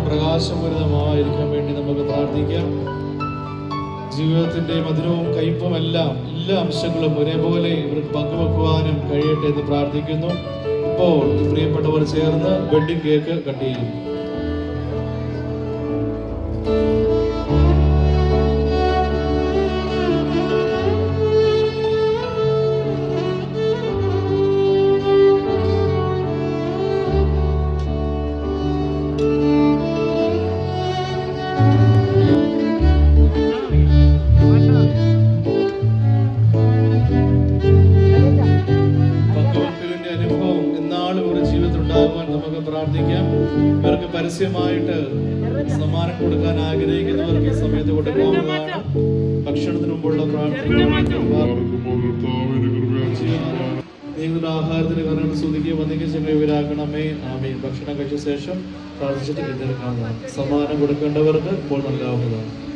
പ്രകാശപൂരിതമായിരിക്കാൻ വേണ്ടി നമുക്ക് പ്രാർത്ഥിക്കാം. ജീവിതത്തിന്റെ മധുരവും കയ്പും എല്ലാം എല്ലാ അംശങ്ങളും ഒരേപോലെ ഇവർക്ക് പങ്കുവെക്കുവാനും കഴിയട്ടെ എന്ന് പ്രാർത്ഥിക്കുന്നു. ഇപ്പോൾ പ്രിയപ്പെട്ടവർ ചേർന്ന് വെഡ്ഡിംഗ് കേക്ക് കട്ട് ചെയ്യും. നമുക്ക് പ്രാർത്ഥിക്കാം. ഇവർക്ക് പരസ്യമായിട്ട് സമ്മാനം കൊടുക്കാൻ ആഗ്രഹിക്കുന്നവർക്ക് ഈ സമയത്ത് കൊടുക്കാവുന്നതാണ്. ഭക്ഷണത്തിന് മുമ്പുള്ള പ്രാർത്ഥന നിങ്ങളുടെ ആഹാരത്തിന് കാരണം സ്തുതിക്കുകയും വന്ദിക്കുകയും ചെയ്യുന്നവരാക്കണമേ. ആമേൻ. ഭക്ഷണം കഴിച്ച ശേഷം പ്രാർത്ഥിച്ചിട്ട് എഴുന്നേൽക്കാവുന്നതാണ്. സമ്മാനം കൊടുക്കേണ്ടവർക്ക് ഇപ്പോൾ നൽകാവുന്നതാണ്.